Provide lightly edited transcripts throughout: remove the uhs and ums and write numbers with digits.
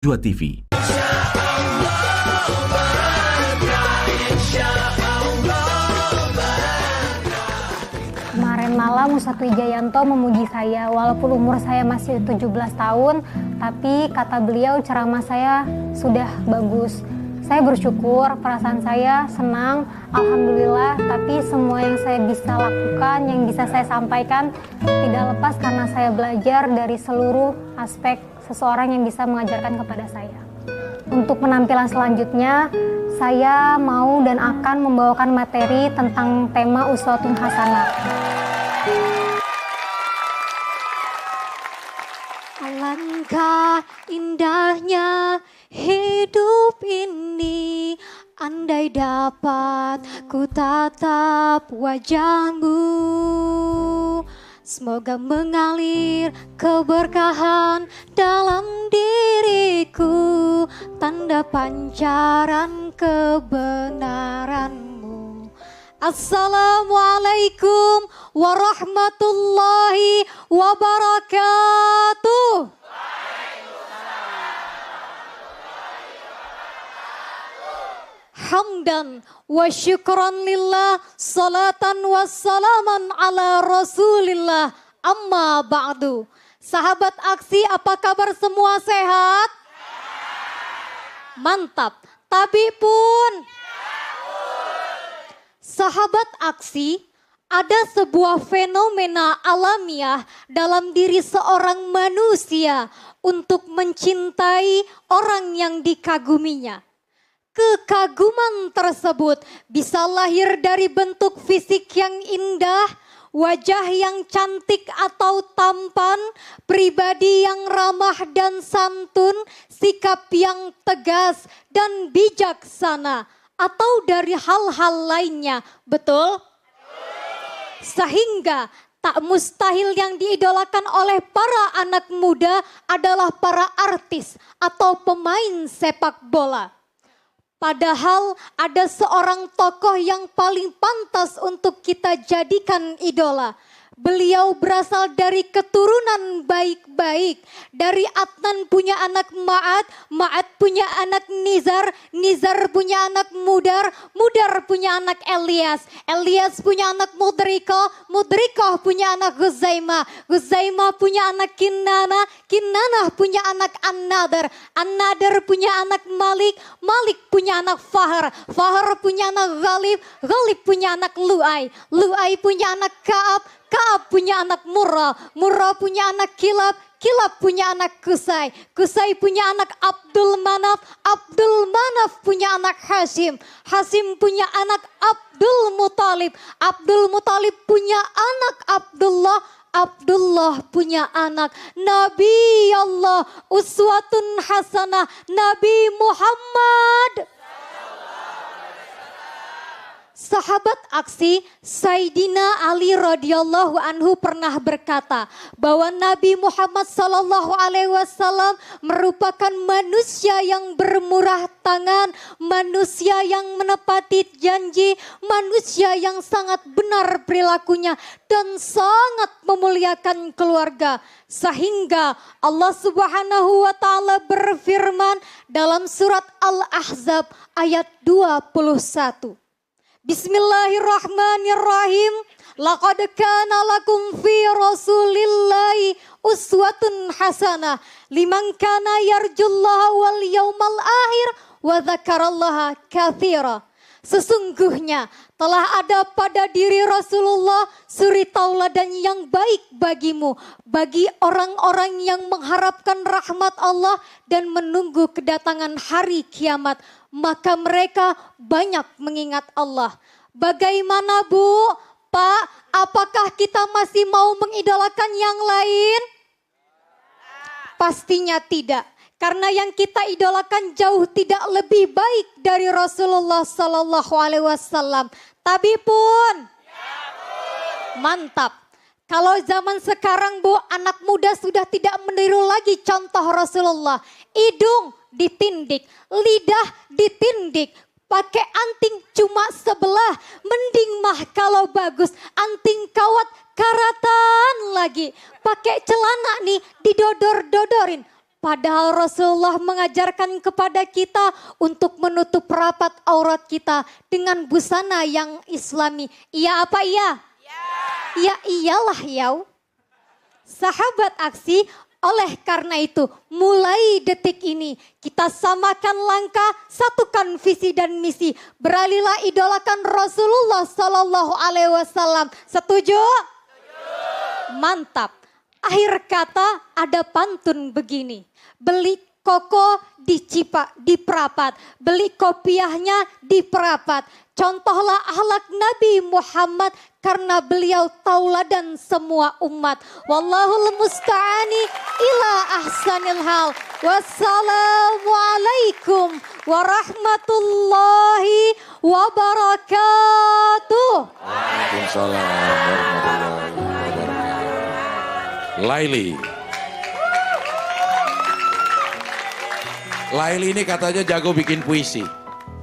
Jua TV. Kemarin malam Ustadz Wijayanto memuji saya, walaupun umur saya masih 17 tahun, tapi kata beliau ceramah saya sudah bagus. Saya bersyukur, perasaan saya senang, alhamdulillah, tapi semua yang saya bisa lakukan, yang bisa saya sampaikan tidak lepas karena saya belajar dari seluruh aspek seseorang yang bisa mengajarkan kepada saya. Untuk penampilan selanjutnya, saya mau dan akan membawakan materi tentang tema Uswatun Hasanah. Alangkah indahnya hidup ini, andai dapat ku tatap wajahmu. Semoga mengalir keberkahan dalam diriku, tanda pancaran kebenaranmu. Assalamualaikum warahmatullahi wabarakatuh. Hamdan wa syukran lillah, salatan wa salaman ala rasulillah, amma ba'du. Sahabat aksi, apa kabar semua, sehat? Mantap. Tabi pun. Sahabat aksi, ada sebuah fenomena alamiah dalam diri seorang manusia untuk mencintai orang yang dikaguminya. Kekaguman tersebut bisa lahir dari bentuk fisik yang indah, wajah yang cantik atau tampan, pribadi yang ramah dan santun, sikap yang tegas dan bijaksana, atau dari hal-hal lainnya, betul? Sehingga tak mustahil yang diidolakan oleh para anak muda adalah para artis atau pemain sepak bola. Padahal ada seorang tokoh yang paling pantas untuk kita jadikan idola. Beliau berasal dari keturunan baik-baik. Dari Adnan punya anak Ma'ad, Ma'ad punya anak Nizar, Nizar punya anak Mudar, Mudar punya anak Elias, Elias punya anak Mudrikoh, Mudrikoh punya anak Huzaimah, Huzaimah punya anak Kinana, Kinana punya anak An-Nadar, An-Nadar punya anak Malik, Malik punya anak Fahar, Fahar punya anak Ghalib, Ghalib punya anak Lu'ay, Lu'ay punya anak Ka'ab, Ka'ab punya anak Murrah, Murrah punya anak Kilab, Kilab punya anak Qusay, Qusay punya anak Abdul Manaf, Abdul Manaf punya anak Hashim, Hashim punya anak Abdul Muthalib, Abdul Muthalib punya anak Abdullah, Abdullah punya anak Nabi Allah, uswatun hasanah Nabi Muhammad. Sahabat aksi, Sayyidina Ali radhiyallahu anhu pernah berkata bahwa Nabi Muhammad sallallahu alaihi wasallam merupakan manusia yang bermurah tangan, manusia yang menepati janji, manusia yang sangat benar perilakunya dan sangat memuliakan keluarga. Sehingga Allah Subhanahu wa taala berfirman dalam surat Al-Ahzab ayat 21. Bismillahirrahmanirrahim. Laqad kana lakum fi Rasulillahi uswatun hasanah liman kana yarjullaha wal yawmal akhir wa dzakarallaha katsira. Sesungguhnya telah ada pada diri Rasulullah suri tauladan yang baik bagimu, bagi orang-orang yang mengharapkan rahmat Allah dan menunggu kedatangan hari kiamat. Maka mereka banyak mengingat Allah. Bagaimana Bu, Pak, apakah kita masih mau mengidolakan yang lain? Pastinya tidak. Karena yang kita idolakan jauh tidak lebih baik dari Rasulullah Sallallahu Alaihi Wasallam. Tapi pun, mantap. Kalau zaman sekarang Bu, anak muda sudah tidak meniru lagi contoh Rasulullah. Hidung ditindik, lidah ditindik, pakai anting cuma sebelah, mending mah kalau bagus anting kawat karatan lagi. Pakai celana nih didodor-dodorin. Padahal Rasulullah mengajarkan kepada kita untuk menutup rapat aurat kita dengan busana yang islami. Iya apa iya? Ya iyalah ya. Sahabat aksi, oleh karena itu mulai detik ini kita samakan langkah, satukan visi dan misi. Beralihlah idolakan Rasulullah Sallallahu Alaihi Wasallam. Setuju? Mantap. Akhir kata ada pantun begini. Beli koko di Perapat, beli kopiahnya di Perapat. Contohlah akhlak Nabi Muhammad karena beliau tauladan semua umat. Wallahul musta'ani ila ahsanil hal. Wassalamualaikum warahmatullahi wabarakatuh. Waalaikumsalam warahmatullahi wabarakatuh. Laili. Laili ini katanya jago bikin puisi.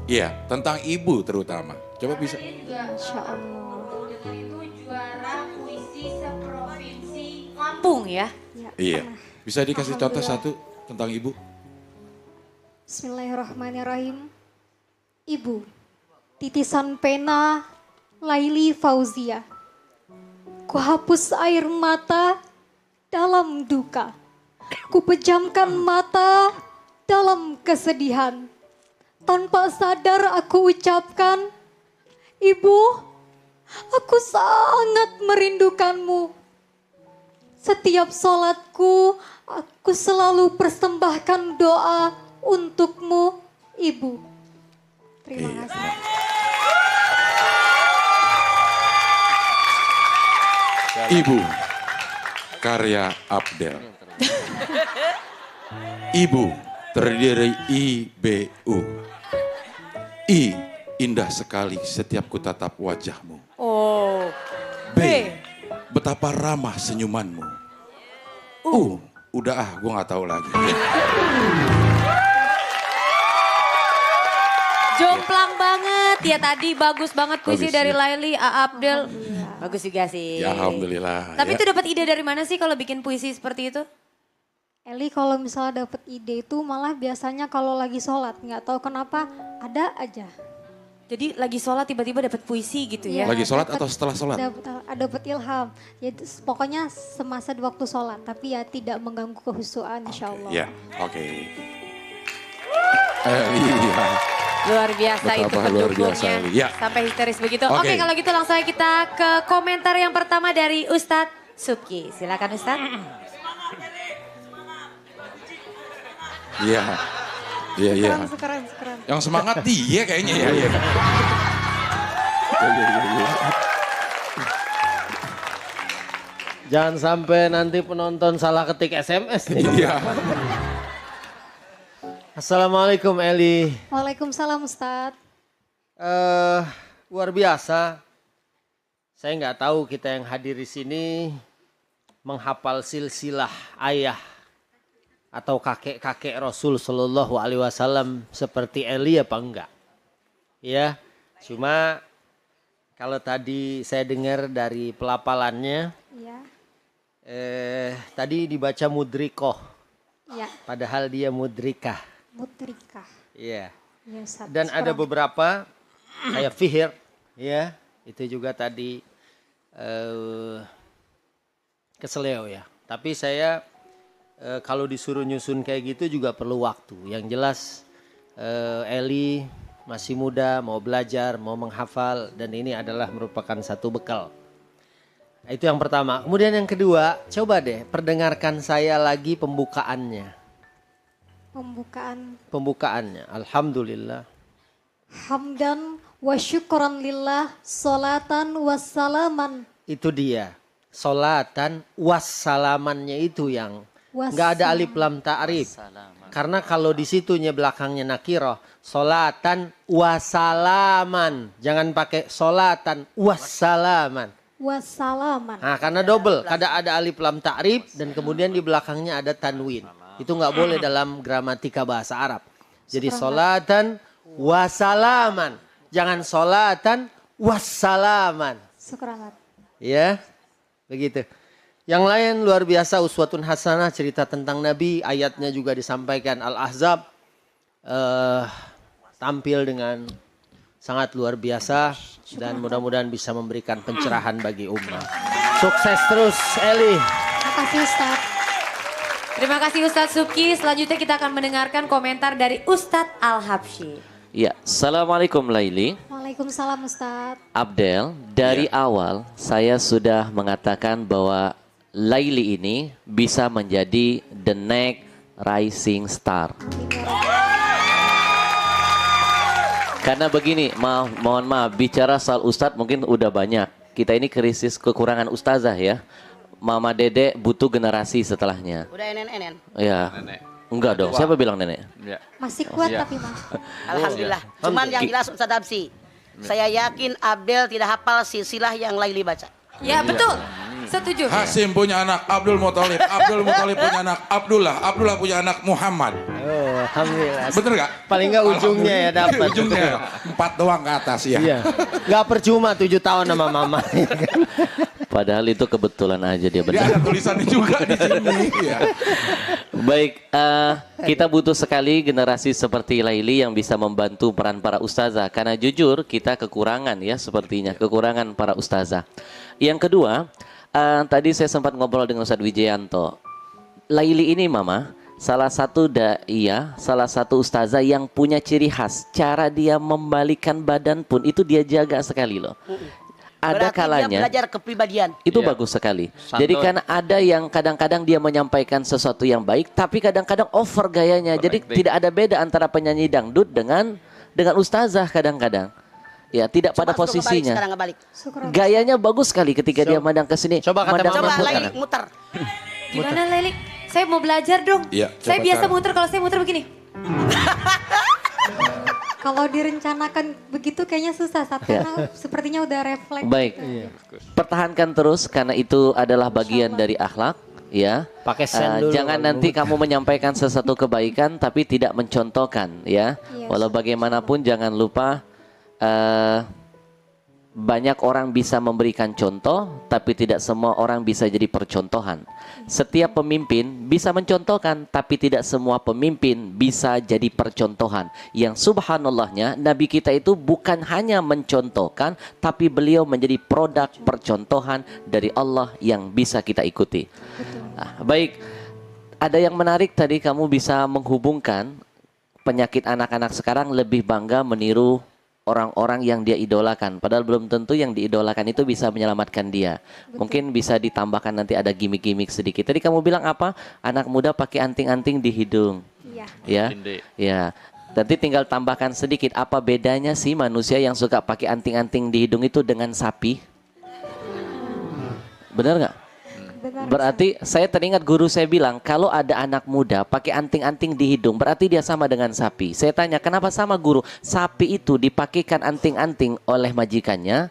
Iya, tentang ibu terutama. Coba bisa. Insya Allah. Itu juara puisi seprovinsi Lampung ya. Iya. Bisa dikasih contoh satu tentang ibu? Bismillahirrahmanirrahim. Ibu, titisan pena Laili Fauzia. Kuhapus air mata dalam duka. Kupejamkan mata dalam kesedihan. Tanpa sadar aku ucapkan, Ibu, aku sangat merindukanmu. Setiap sholatku, aku selalu persembahkan doa untukmu, Ibu. Terima kasih. Ibu, karya Abdel. Ibu terdiri dari IBU. I, indah sekali setiap kutatap wajahmu. Oh. B, betapa ramah senyumanmu. Udah gue gak tahu lagi. Jomplang banget ya tadi, bagus banget puisi Bagus, dari ya. Laili, Abdel. Bagus juga sih. Ya alhamdulillah. Tapi ya. itu dapat ide dari mana sih kalau bikin puisi seperti itu? Eli kalau misalnya dapat ide itu malah biasanya kalau lagi sholat. Nggak tahu kenapa ada aja. Jadi lagi sholat tiba-tiba dapat puisi gitu ya? Iya. Lagi sholat Dapet- atau setelah sholat? Dapat ilham. Ya, pokoknya semasa di waktu sholat. Tapi ya tidak mengganggu kehusuan insya Allah. Ya, oke. Iya. Luar biasa itu Betapa luar pendukungnya. biasa, Eli. Ya. Sampai histeris begitu. Oke. Oke, kalau gitu langsung aja kita ke komentar yang pertama dari Ustadz Subki. Silakan Ustadz. Iya. Iya, iya. Sekarang. Yang semangat dia kayaknya ya. Iya. Jangan sampai nanti penonton salah ketik SMS nih. Iya. Assalamualaikum Eli. Waalaikumsalam Ustadz. Luar biasa. Saya nggak tahu kita yang hadir di sini menghafal silsilah ayah atau kakek-kakek Rasul Shallallahu Alaihi Wasallam seperti Eli apa enggak? Ya, cuma kalau tadi saya dengar dari pelafalannya, Iya. tadi dibaca mudrikoh, Iya. padahal dia mudrikah. Mutrika. Iya. Ya, Ustadz. Dan ada Sekarang. beberapa kayak Fihir, ya itu juga tadi keseleo ya. Tapi saya kalau disuruh nyusun kayak gitu juga perlu waktu. Yang jelas Eli masih muda, mau belajar, mau menghafal, dan ini adalah merupakan satu bekal. Itu yang pertama. Kemudian yang kedua, coba deh perdengarkan saya lagi pembukaannya. Pembukaannya. Alhamdulillah. Hamdan wa syukran lillah, salatan wassalaman. Itu dia. Solatan wassalamannya itu yang Wassalam. nggak ada alif lam ta'rif. Karena kalau di situnya belakangnya nakiroh, solatan wassalaman. Jangan pakai solatan wassalaman. Wassalaman. Nah, karena double, ada alif lam ta'rif dan kemudian di belakangnya ada tanwin. Itu nggak boleh dalam gramatika bahasa Arab. Jadi solatan wassalaman. Jangan solatan wassalaman. Syukran. Ya, begitu. Yang lain luar biasa, uswatun hasanah, cerita tentang Nabi, ayatnya juga disampaikan Al-Ahzab. Tampil dengan sangat luar biasa dan mudah-mudahan bisa memberikan pencerahan bagi umat. Sukses terus Eli. Terima kasih Ustadz. Terima kasih Ustadz Subki. Selanjutnya kita akan mendengarkan komentar dari Ustadz Al-Habsyi. Ya, Assalamualaikum Laili. Waalaikumsalam Ustadz. Abdel, dari awal saya sudah mengatakan bahwa Laili ini bisa menjadi the next rising star. Karena begini, mohon maaf, bicara soal Ustadz mungkin udah banyak. Kita ini krisis kekurangan ustazah ya. Mama Dede butuh generasi setelahnya. Udah NNN. Ya. Enggak dong, siapa bilang nenek? Masih kuat tapi Mas. Alhamdulillah. Cuman yang jelas Ustaz Habsyi, saya yakin Abdel tidak hafal silsilah yang Laili baca. Ya betul, setuju. Hasim punya anak Abdul Muthalib, Abdul Muthalib punya anak Abdullah, Abdullah punya anak Muhammad. Oh, alhamdulillah. Bener gak? Paling nggak ujungnya ya dapat. Ujungnya 4 doang ke atas ya. Iya. Nggak percuma 7 tahun sama mama. Padahal itu kebetulan aja dia Dia benar. ada tulisannya juga di sini. Ya. Baik, kita butuh sekali generasi seperti Laili yang bisa membantu peran para ustazah. Karena jujur kita kekurangan ya sepertinya, kekurangan para ustazah. Yang kedua, tadi saya sempat ngobrol dengan Ustadz Wijayanto. Laili ini mama, salah satu daiyah, salah satu ustazah yang punya ciri khas. Cara dia membalikkan badan pun itu dia jaga sekali loh. Ada Berarti kalanya dia belajar kepribadian. itu bagus sekali. Jadi kan ada yang kadang-kadang dia menyampaikan sesuatu yang baik, tapi kadang-kadang over gayanya. Jadi tidak ada beda antara penyanyi dangdut dengan ustazah kadang-kadang. Ya tidak pada posisinya. Gayanya bagus sekali ketika dia mandang ke sini. Coba kata mandang Coba ke Laili kanan. muter. Gimana Leli? Saya mau belajar dong. Iya, Saya coba biasa cara. muter, kalau saya muter begini. Kalau direncanakan begitu kayaknya susah Ustadz. Karena sepertinya udah refleks. Baik, pertahankan terus karena itu adalah bagian dari akhlak. Ya, Pakai sen dulu. jangan nanti kamu menyampaikan sesuatu kebaikan tapi tidak mencontohkan, ya. Iya. Walau bagaimanapun jangan lupa banyak orang bisa memberikan contoh, tapi tidak semua orang bisa jadi percontohan. Setiap pemimpin bisa mencontohkan, tapi tidak semua pemimpin bisa jadi percontohan. Yang subhanallahnya, Nabi kita itu bukan hanya mencontohkan, tapi beliau menjadi produk percontohan dari Allah yang bisa kita ikuti. Baik, ada yang menarik tadi kamu bisa menghubungkan penyakit anak-anak sekarang lebih bangga meniru orang-orang yang dia idolakan. Padahal belum tentu yang diidolakan itu bisa menyelamatkan dia. Mungkin bisa ditambahkan nanti ada gimmick-gimmick sedikit. Tadi kamu bilang apa? Anak muda pakai anting-anting di hidung. Iya. Ya, ya. Nanti tinggal tambahkan sedikit. Apa bedanya sih manusia yang suka pakai anting-anting di hidung itu dengan sapi? Benar nggak? Berarti saya teringat guru saya bilang kalau ada anak muda pakai anting-anting di hidung berarti dia sama dengan sapi. Saya tanya kenapa sama guru? Sapi itu dipakaikan anting-anting oleh majikannya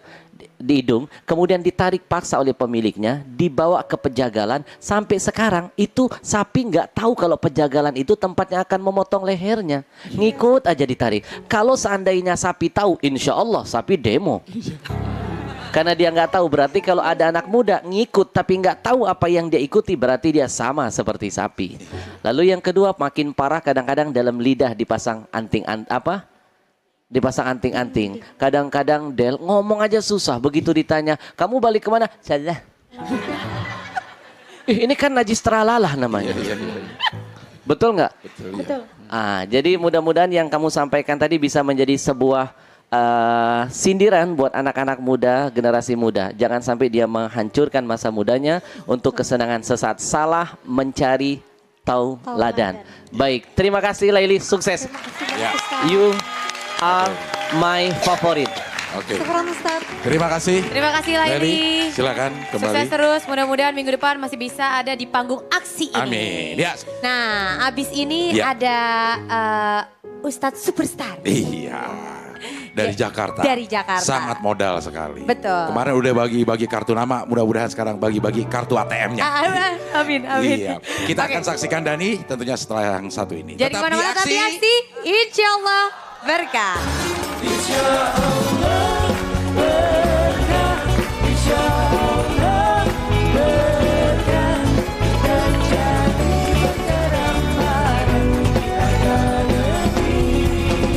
di hidung, kemudian ditarik paksa oleh pemiliknya, dibawa ke pejagalan. Sampai sekarang itu sapi nggak tahu kalau pejagalan itu tempatnya akan memotong lehernya. Ngikut aja ditarik. Kalau seandainya sapi tahu, insya Allah sapi demo. Karena dia nggak tahu, berarti kalau ada anak muda ngikut tapi nggak tahu apa yang dia ikuti, berarti dia sama seperti sapi. Lalu yang kedua makin parah, kadang-kadang dalam lidah dipasang dipasang anting-anting. Kadang-kadang Del ngomong aja susah, begitu ditanya, kamu balik kemana? Salah. Ini kan najis teralalah namanya. Betul nggak? Betul. Jadi mudah-mudahan yang kamu sampaikan tadi bisa menjadi sebuah sindiran buat anak-anak muda, generasi muda. Jangan sampai dia menghancurkan masa mudanya untuk kesenangan sesaat. Salah mencari tauladan. Baik, terima kasih Laili, sukses. You are my favorite. Oke. Syukuran Ustadz. Terima kasih. Terima kasih Laili. Silakan kembali. Sukses terus, mudah-mudahan minggu depan masih bisa ada di panggung aksi ini. Amin. Ya. Nah, abis ini Ya. ada Ustadz Superstar. Iya. Dari Jakarta. Dari Jakarta. Sangat modal sekali. Betul. Kemarin udah bagi-bagi kartu nama, mudah-mudahan sekarang bagi-bagi kartu ATM-nya. Amin, amin. Iya. Kita Oke. akan saksikan Dani tentunya setelah yang satu ini. Jadi Tetap kemana-mana tapi aksi, insya Allah berkah.